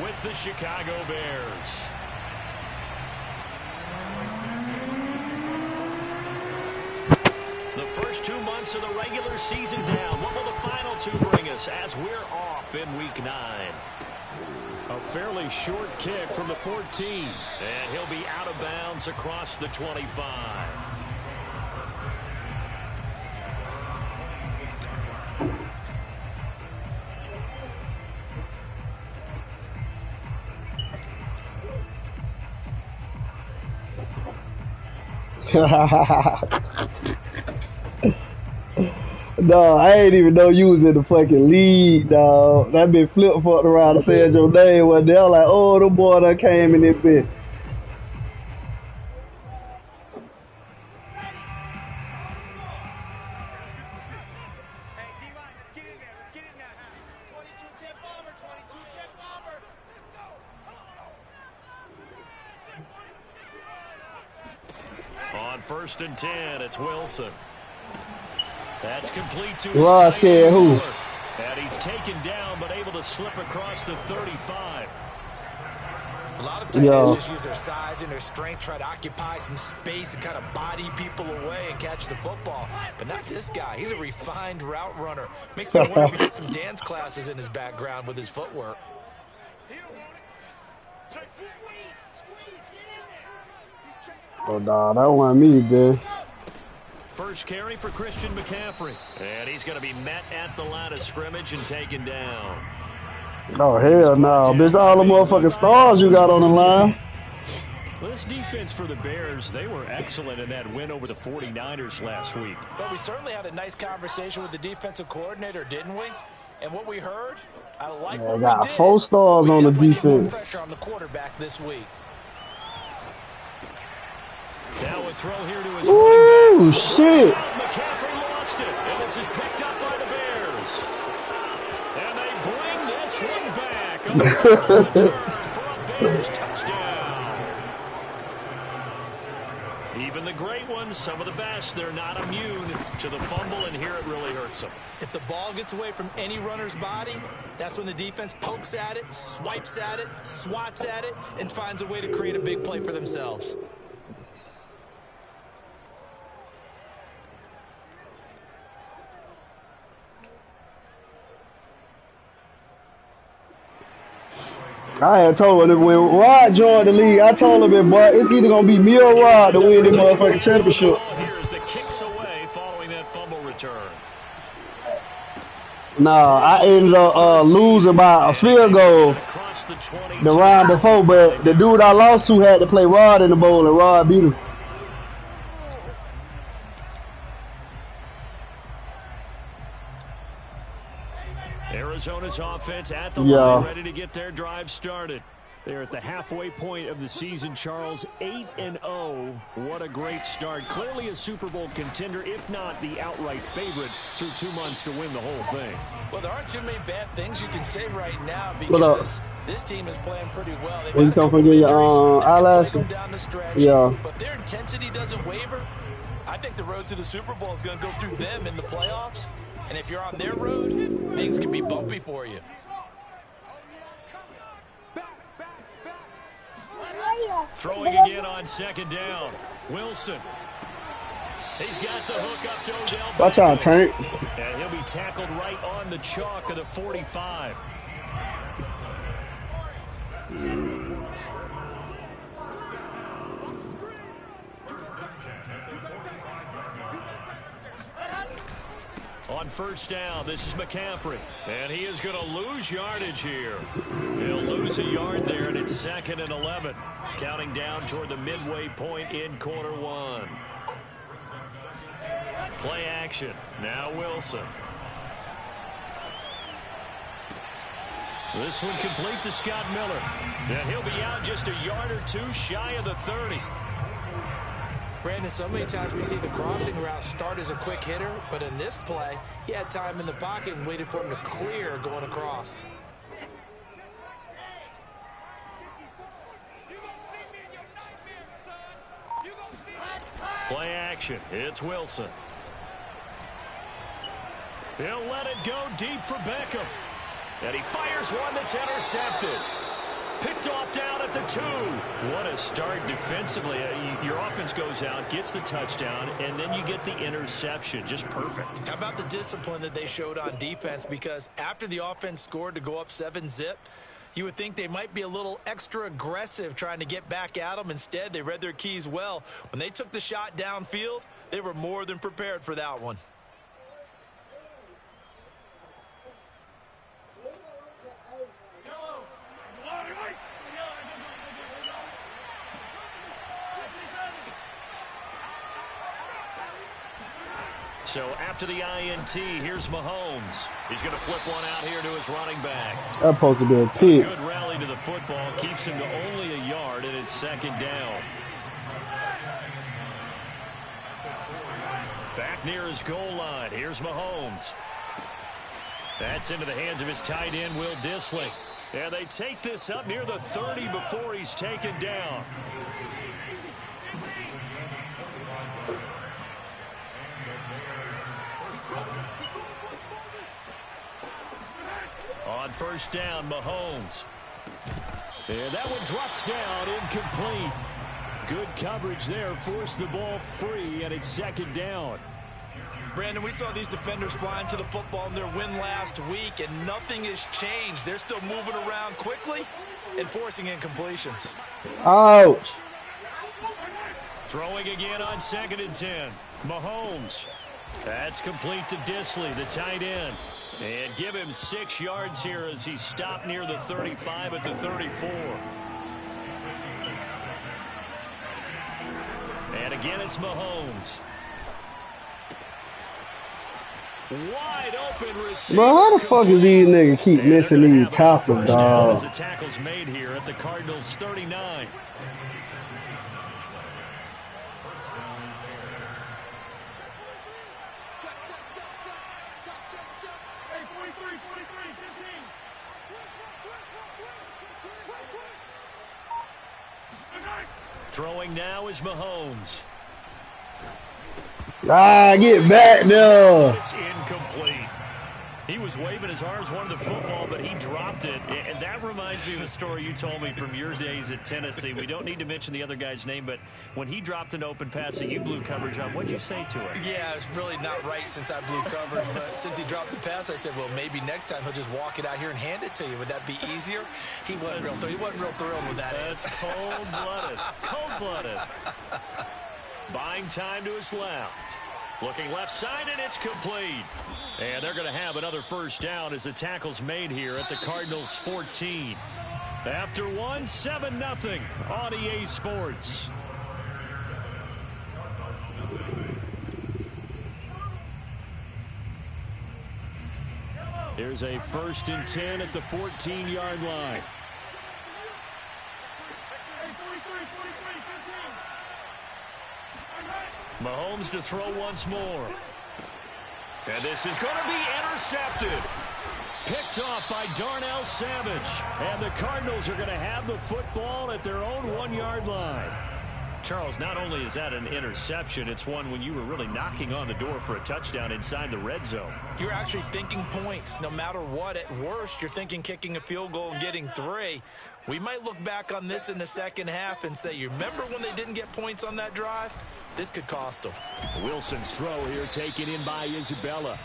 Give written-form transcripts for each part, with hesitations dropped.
with the Chicago Bears. The first 2 months of the regular season down. What will the final 2 bring us as we're off in Week 9? A fairly short kick from the 14. And he'll be out of bounds across the 25. No, I ain't even know you was in the fucking league, dog. That been flip-flopped around and said your name one day. I was like, oh, the boy that came in this bitch. On 1st and 10, it's Wilson. That's complete to his Ross scared who? And he's taken down, but able to slip across the 35. A lot of tight ends just use their size and their strength, try to occupy some space and kind of body people away and catch the football. But not this guy. He's a refined route runner. Makes me wonder if he did some dance classes in his background with his footwork. Oh, nah, that wasn't me, dude. First carry for Christian McCaffrey. And he's going to be met at the line of scrimmage and taken down. Oh, hell no. Bitch, all the motherfucking stars you got on the line. Well, this defense for the Bears, they were excellent in that win over the 49ers last week. But we certainly had a nice conversation with the defensive coordinator, didn't we? And what we heard, I like what we got did. 4 stars on the defense. Pressure on the quarterback this week. Now a throw here to his running back. Shit. McCaffrey lost it, and this is picked up by the Bears. And they bring this one back. A return for a Bears touchdown. Even the great ones, some of the best, they're not immune to the fumble, and here it really hurts them. If the ball gets away from any runner's body, that's when the defense pokes at it, swipes at it, swats at it, and finds a way to create a big play for themselves. I had told him when Rod joined the league, I told him, boy, it's either going to be me or Rod to win this motherfucking championship. Here's the kicks away following that fumble return. Nah, I ended up losing by a field goal the round before, but the dude I lost to had to play Rod in the bowl, and Rod beat him. Arizona's offense at the line, ready to get their drive started. They're at the halfway point of the season, Charles, 8-0. What a great start. Clearly a Super Bowl contender, if not the outright favorite, through 2 months to win the whole thing. Well, there aren't too many bad things you can say right now because this team is playing pretty well. They've you come from your eyelashes? down the stretch, but their intensity doesn't waver. I think the road to the Super Bowl is going to go through them in the playoffs. And if you're on their road, things can be bumpy for you. Throwing again on 2nd down. Wilson. He's got the hook up to Odell. Watch out, Tank. And he'll be tackled right on the chalk of the 45. On 1st down, this is McCaffrey. And he is going to lose yardage here. He'll lose a yard there, and it's 2nd and 11. Counting down toward the midway point in quarter 1. Play action. Now Wilson. This one complete to Scott Miller. And he'll be out just a yard or 2 shy of the 30. Brandon, so many times we see the crossing route start as a quick hitter, but in this play, he had time in the pocket and waited for him to clear going across. Play action. It's Wilson. He'll let it go deep for Beckham. And he fires one that's intercepted. Picked off down at the 2. What a start defensively. Your offense goes out, gets the touchdown, and then you get the interception. Just perfect. How about the discipline that they showed on defense? Because after the offense scored to go up 7-zip, you would think they might be a little extra aggressive trying to get back at them. Instead, they read their keys well. When they took the shot downfield, they were more than prepared for that one. So after the INT, here's Mahomes. He's going to flip one out here to his running back. That's supposed to be a pick. Good rally to the football. Keeps him to only a yard, and it's 2nd down. Back near his goal line. Here's Mahomes. That's into the hands of his tight end, Will Dissly. And they take this up near the 30 before he's taken down. On 1st down, Mahomes. And that one drops down, incomplete. Good coverage there, forced the ball free, and it's 2nd down. Brandon, we saw these defenders flying to the football in their win last week, and nothing has changed. They're still moving around quickly and forcing incompletions. Ouch. Throwing again on 2nd and 10. Mahomes. That's complete to Dissly, the tight end. And give him 6 yards here as he stopped near the 35 at the 34. And again, it's Mahomes. Wide open receiver. Bro, how the fuck is these niggas keep missing these tackles, dog? As the tackle's made here at the Cardinals' 39. Throwing now is Mahomes. Get back there. It's incomplete. He was waving his arms, wanted the football, but he dropped it. And that reminds me of the story you told me from your days at Tennessee. We don't need to mention the other guy's name, but when he dropped an open pass that you blew coverage on, what'd you say to him? Yeah, it's really not right since I blew coverage, but since he dropped the pass, I said, well, maybe next time he'll just walk it out here and hand it to you. Would that be easier? He wasn't real thrilled with that. That's cold-blooded. Cold-blooded. Buying time to his left. Looking left side, and it's complete. And they're going to have another 1st down as the tackle's made here at the Cardinals' 14. After 7-0 on EA Sports. Here's a 1st and 10 at the 14-yard line. Mahomes to throw once more. And this is going to be intercepted. Picked off by Darnell Savage. And the Cardinals are going to have the football at their own 1-yard line. Charles, not only is that an interception, it's one when you were really knocking on the door for a touchdown inside the red zone. You're actually thinking points. No matter what, at worst, you're thinking kicking a field goal and getting 3. We might look back on this in the second half and say, you remember when they didn't get points on that drive? This could cost them. Wilson's throw here taken in by Isabella.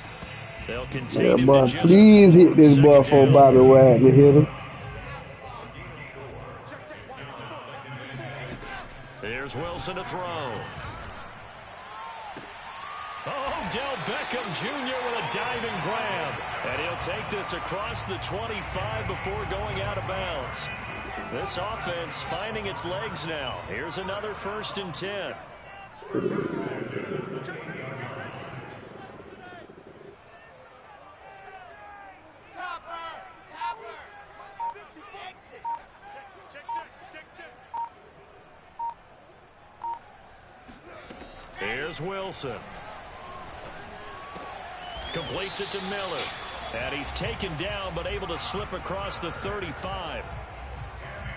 They'll contain him boy, to just please hit this boy for Bobby Wagner hit him. Here's Wilson to throw. Oh, Del Beckham Jr. with a diving grab. And he'll take this across the 25 before going out of bounds. This offense finding its legs now. Here's another 1st and 10. Here's Wilson. Completes it to Miller. And he's taken down but able to slip across the 35.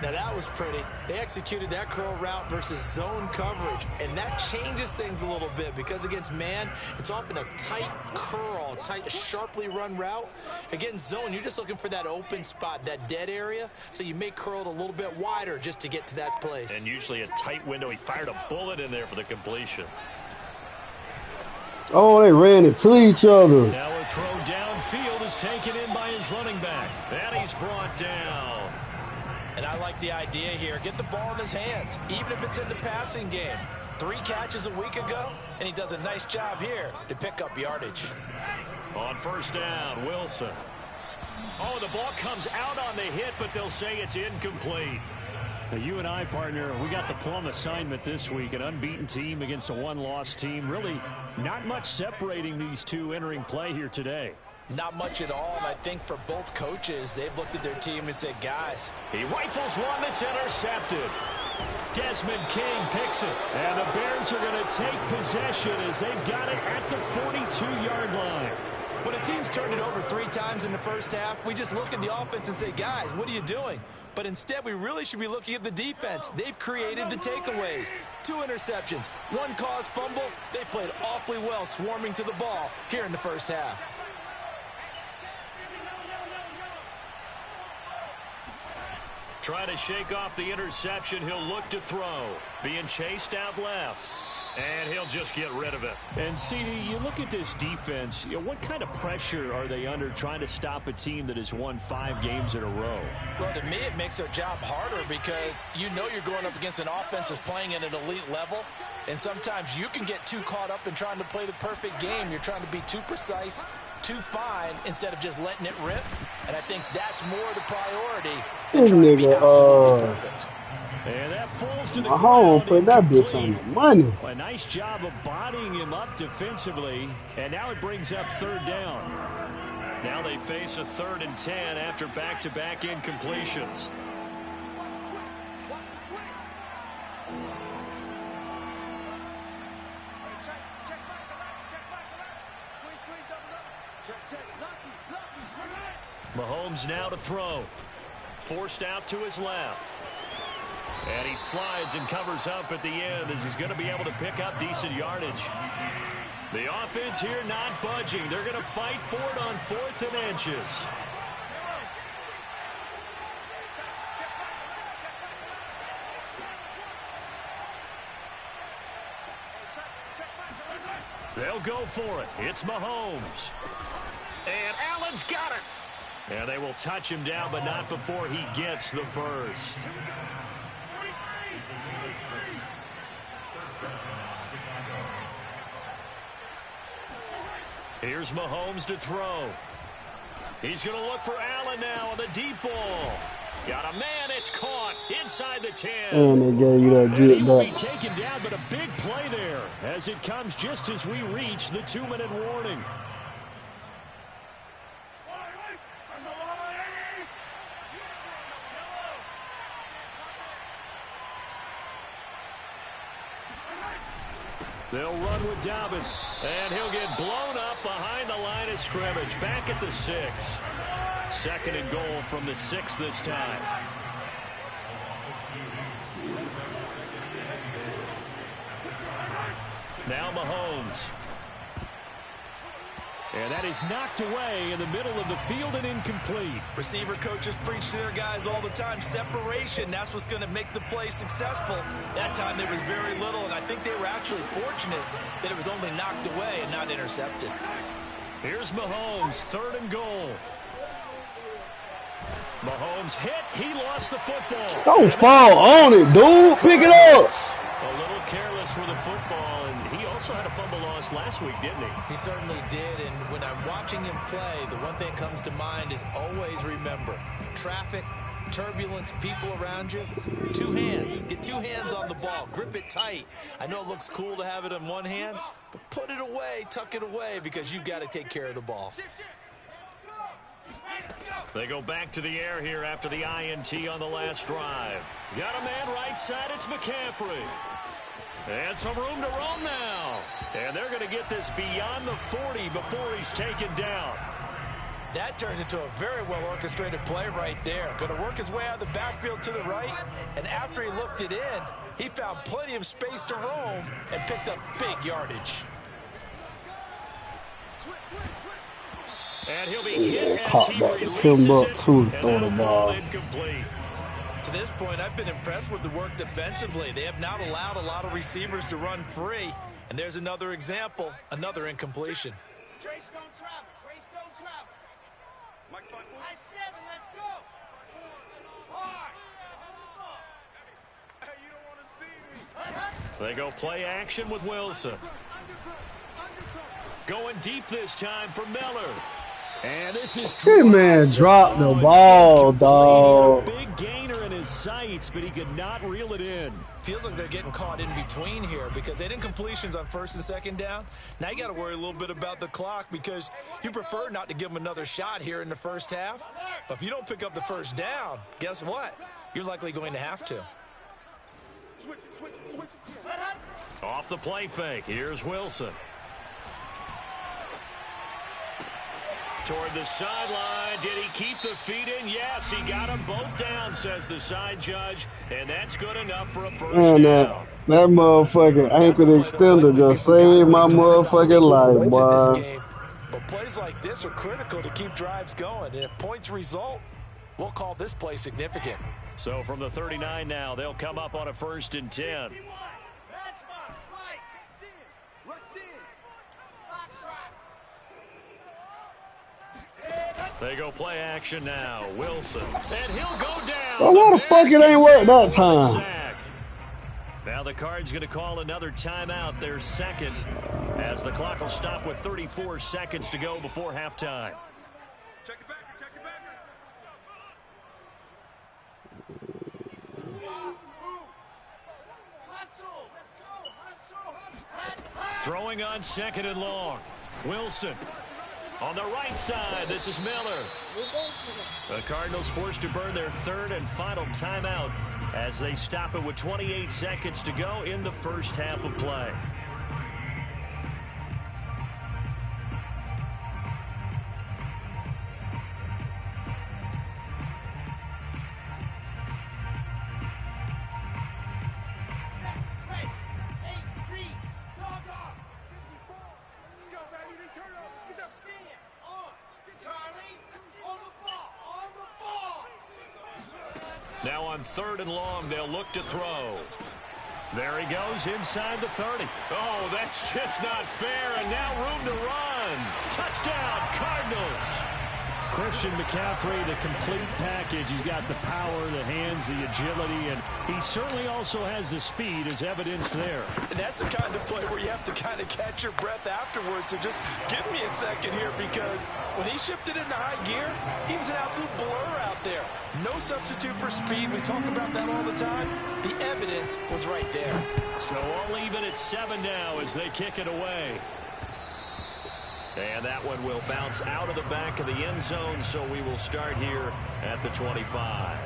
Now that was pretty. They executed that curl route versus zone coverage, and that changes things a little bit because against man, it's often a tight curl, tight, sharply run route. Against zone, you're just looking for that open spot, that dead area, so you may curl it a little bit wider just to get to that place. And usually a tight window. He fired a bullet in there for the completion. Oh, they ran into each other. Now a throw downfield is taken in by his running back. And he's brought down. And I like the idea here. Get the ball in his hands, even if it's in the passing game. 3 catches a week ago, and he does a nice job here to pick up yardage. On first down, Wilson. Oh, the ball comes out on the hit, but they'll say it's incomplete. Now, you and I, partner, we got the plum assignment this week. An unbeaten team against a one-loss team. Really not much separating these two entering play here today. Not much at all, and I think for both coaches, they've looked at their team and said, guys. He rifles one that's intercepted. Desmond King picks it. And the Bears are going to take possession as they've got it at the 42-yard line. When a team's turned it over 3 times in the first half, we just look at the offense and say, guys, what are you doing? But instead, we really should be looking at the defense. They've created the takeaways. 2 interceptions, 1 caused fumble. They played awfully well swarming to the ball here in the first half. Trying to shake off the interception. He'll look to throw. Being chased out left. And he'll just get rid of it. And, CD, you look at this defense, what kind of pressure are they under trying to stop a team that has won 5 games in a row? Well, to me, it makes their job harder because you know you're going up against an offense that's playing at an elite level. And sometimes you can get too caught up in trying to play the perfect game. You're trying to be too precise, too fine, instead of just letting it rip. And I think that's more the priority than trying to be absolutely perfect. And that falls to the Mahomes put that bitch on the money. A nice job of bodying him up defensively. And now it brings up 3rd down. Now they face a 3rd and 10 after back-to-back incompletions. Mahomes now to throw. Forced out to his left. And he slides and covers up at the end as he's going to be able to pick up decent yardage. The offense here not budging. They're going to fight for it on 4th and inches. They'll go for it. It's Mahomes. And Allen's got it. And they will touch him down, but not before he gets the first. Here's Mahomes to throw. He's going to look for Allen now on the deep ball. Got a man, it's caught inside the 10. And they gave you that He get will be back. taken down, but a big play there as it comes just as we reach the 2-minute warning. They'll run with Dobbins, and he'll get blown up behind the line of scrimmage. Back at the 6. 2nd and goal from the 6 this time. Now Mahomes. And that is knocked away in the middle of the field and incomplete. Receiver coaches preach to their guys all the time. Separation, that's what's going to make the play successful. That time there was very little, and I think they were actually fortunate that it was only knocked away and not intercepted. Here's Mahomes, 3rd and goal. Mahomes hit. He lost the football. Don't fall on it, dude. Pick it up. A little careless with the football, and he also had a fumble loss last week, didn't he? He certainly did, and when I'm watching him play, the one thing that comes to mind is always remember, traffic, turbulence, people around you, 2 hands. Get 2 hands on the ball. Grip it tight. I know it looks cool to have it in one hand, but put it away, tuck it away, because you've got to take care of the ball. They go back to the air here after the INT on the last drive. Got a man right side. It's McCaffrey. And some room to roam now. And they're going to get this beyond the 40 before he's taken down. That turned into a very well-orchestrated play right there. Going to work his way out of the backfield to the right, and after he looked it in, he found plenty of space to roam and picked up big yardage. And he'll be hit as he releases it, and that'll fall incomplete. To this point, I've been impressed with the work defensively. They have not allowed a lot of receivers to run free. And there's another example, another incompletion. Grace don't travel. Grace don't travel. High 7, let's go. Hard. Hey, you don't want to see me. They go play action with Wilson. Going deep this time for Miller. And this is man dropped the ball, dog. Big gainer in his sights, but he could not reel it in. Feels like they're getting caught in between here because they didn't completions on first and second down. Now you got to worry a little bit about the clock because you prefer not to give them another shot here in the first half. But if you don't pick up the first down, guess what? You're likely going to have to. Off the play fake, here's Wilson. Toward the sideline. Did he keep the feet in? Yes, he got them both down, says the side judge. And that's good enough for a first down. That motherfucking ankle extender just saved my motherfucking life, boy. But plays like this are critical to keep drives going. And if points result, we'll call this play significant. So from the 39 now, they'll come up on a 1st and 10. They go play action now. Wilson. And he'll go down. Oh, why the fuck it ain't work that time? Now the Cards going to call another timeout, their second, as the clock will stop with 34 seconds to go before halftime. Check it back. Check it back. Hustle. Let's go. Hustle. Throwing on 2nd and long. Wilson. On the right side, this is Miller. The Cardinals forced to burn their 3rd and final timeout as they stop it with 28 seconds to go in the first half of play. Now on 3rd and long, they'll look to throw. There he goes inside the 30. Oh, that's just not fair, and now room to run. Touchdown, Cardinals. Christian McCaffrey, the complete package. He's got the power, the hands, the agility, and he certainly also has the speed as evidenced there. And that's the kind of play where you have to kind of catch your breath afterwards. So just give me a second here because when he shifted into high gear, he was an absolute blur out there. No substitute for speed. We talk about that all the time. The evidence was right there. So all even at 7 now as they kick it away. And that one will bounce out of the back of the end zone, so we will start here at the 25.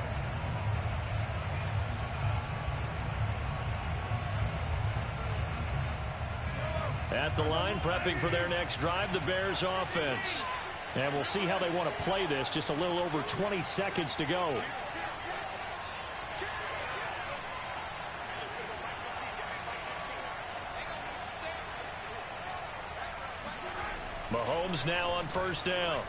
At the line, prepping for their next drive, the Bears offense. And we'll see how they want to play this. Just a little over 20 seconds to go. Mahomes now on 1st down.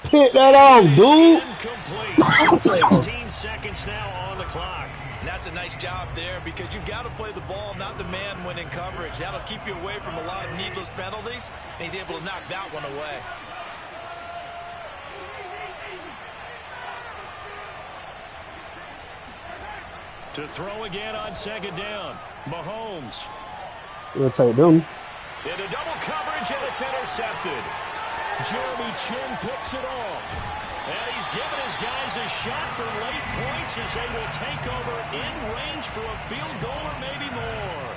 Hit that off, dude. Incomplete. 16 seconds now on the clock. And that's a nice job there because you've got to play the ball, not the man when in coverage. That'll keep you away from a lot of needless penalties, and he's able to knock that one away. To throw again on 2nd down. Mahomes. We'll take them. Into double coverage, and it's intercepted. Jeremy Chin picks it off. And he's given his guys a shot for late points as they will take over in range for a field goal or maybe more.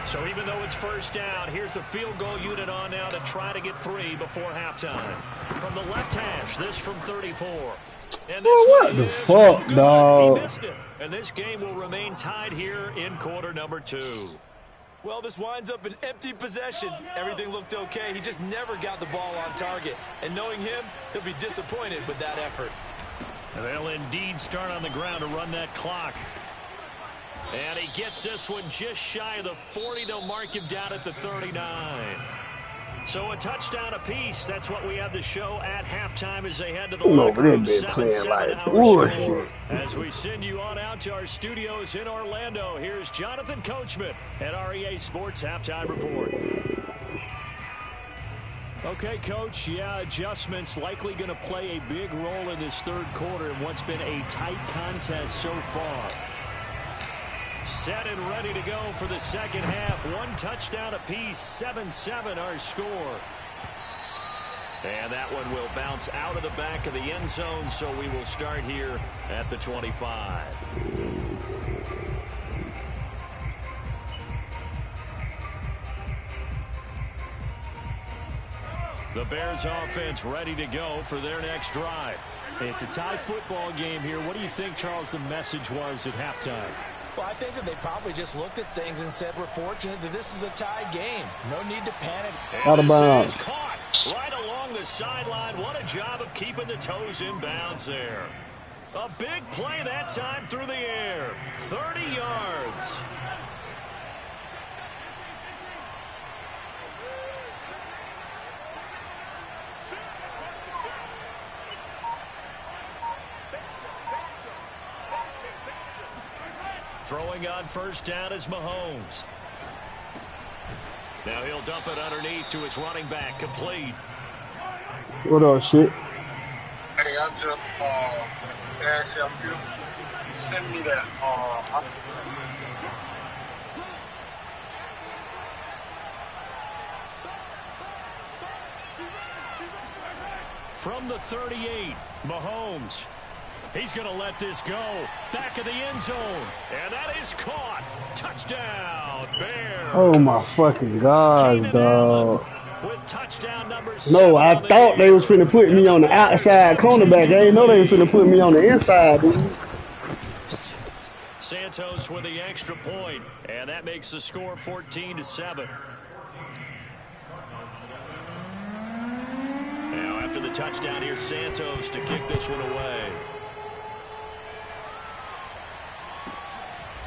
So even though it's 1st down, here's the field goal unit on now to try to get 3 before halftime. From the left hash, this from 34. And this what the fuck, dog? He missed it. And this game will remain tied here in quarter number 2. Well, this winds up an empty possession. Everything looked okay. He just never got the ball on target. And knowing him, he'll be disappointed with that effort. They'll indeed start on the ground to run that clock. And he gets this one just shy of the 40. They'll mark him down at the 39. So a touchdown apiece. That's what we have to show at halftime as they head to the locker room. 7-7 our score. As we send you on out to our studios in Orlando, here's Jonathan Coachman at REA Sports Halftime Report. Okay, Coach, yeah, adjustments likely going to play a big role in this third quarter in what's been a tight contest so far. Set and ready to go for the second half. One touchdown apiece, 7-7 our score. And that one will bounce out of the back of the end zone, so we will start here at the 25. The Bears offense ready to go for their next drive. It's a tie football game here. What do you think, Charles, the message was at halftime? Well, I think that they probably just looked at things and said, we're fortunate that this is a tie game. No need to panic. Out of bounds. Caught right along the sideline. What a job of keeping the toes in bounds there. A big play that time through the air. 30 yards. Throwing on first down is Mahomes. Now he'll dump it underneath to his running back, complete. What up, shit? Hey, I just asked you, send me that. From the 38, Mahomes. He's going to let this go. Back of the end zone. And that is caught. Touchdown, Bears. Oh, my fucking God, dog. With touchdown number 7. No, I thought they was finna put me on the outside cornerback. I didn't know they was finna put me on the inside, dude. Santos with the extra point, and that makes the score 14-7. Now, after the touchdown, here's Santos to kick this one away.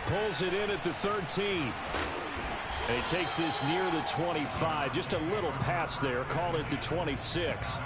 Pulls it in at the 13. And he takes this near the 25. Just a little pass there. Call it the 26.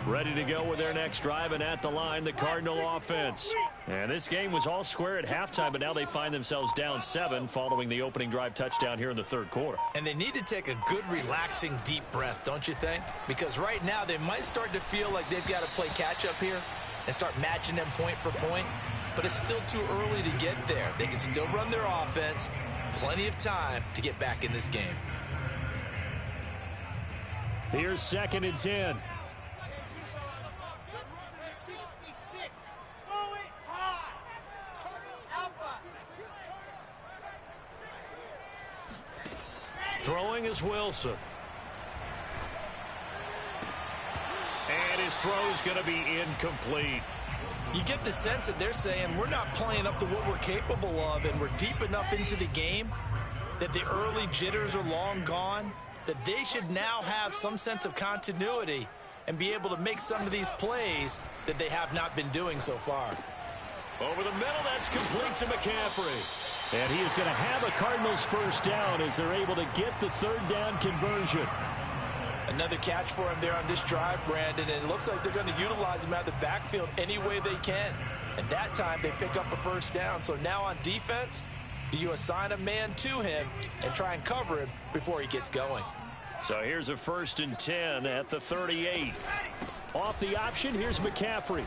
Ready to go with their next drive, and at the line, the Cardinal offense. And this game was all square at halftime, but now they find themselves down 7 following the opening drive touchdown here in the third quarter. And they need to take a good, relaxing, deep breath, don't you think? Because right now they might start to feel like they've got to play catch-up here and start matching them point for point. But it's still too early to get there. They can still run their offense. Plenty of time to get back in this game. Here's 2nd and 10. Throwing is Wilson. And his throw's going to be incomplete. You get the sense that they're saying we're not playing up to what we're capable of, and we're deep enough into the game that the early jitters are long gone, that they should now have some sense of continuity and be able to make some of these plays that they have not been doing so far. Over the middle, that's complete to McCaffrey. And he is going to have a Cardinals first down as they're able to get the third down conversion. Another catch for him there on this drive, Brandon, and it looks like they're going to utilize him out of the backfield any way they can. And that time they pick up a first down. So now on defense, do you assign a man to him and try and cover him before he gets going? So here's a 1st and 10 at the 38. Off the option, here's McCaffrey.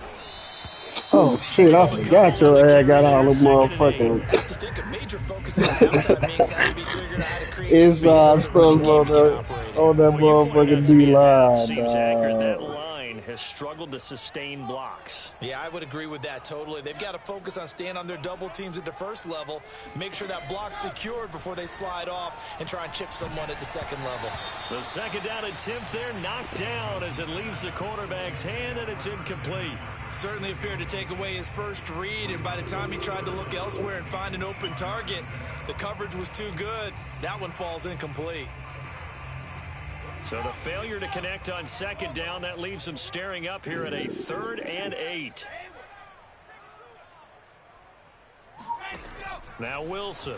Oh, shit, I forgot your ass got all the motherfucking... I think a major focus at halftime means having to be figured out how to create It's space for the game to get stuff, operated. on that Well, you pointed out motherfucking to me that D-line, seems accurate. That dog. line has struggled to sustain blocks. Yeah, I would agree with that totally. They've got to focus on staying on their double teams at the first level, make sure that block's secured before they slide off and try and chip someone at the second level. The second down attempt there knocked down as it leaves the quarterback's hand, and it's incomplete. Certainly appeared to take away his first read, and by the time he tried to look elsewhere and find an open target, the coverage was too good. That one falls incomplete. So the failure to connect on second down, that leaves him staring up here at a 3rd and 8. Now Wilson.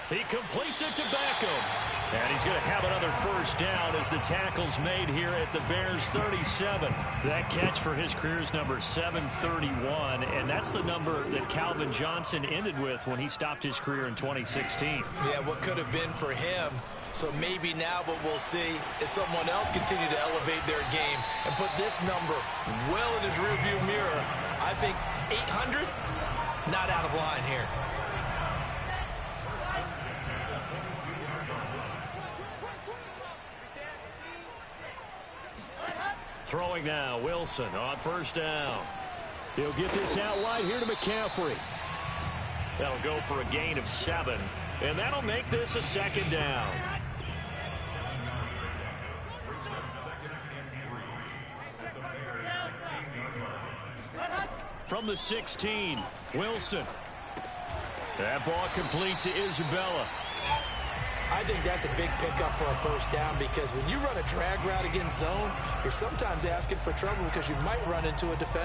He completes it to Beckham. And he's going to have another first down as the tackle's made here at the Bears 37. That catch for his career's number 731, and that's the number that Calvin Johnson ended with when he stopped his career in 2016. Yeah, what could have been for him. So maybe now what we'll see is someone else continue to elevate their game and put this number well in his rearview mirror. I think 800, not out of line here. Throwing now, Wilson on first down. He'll get this out wide here to McCaffrey. That'll go for a gain of 7, and that'll make this a second down. From the 16, Wilson. That ball complete to Isabella. I think that's a big pickup for a first down because when you run a drag route against zone, you're sometimes asking for trouble because you might run into a defender.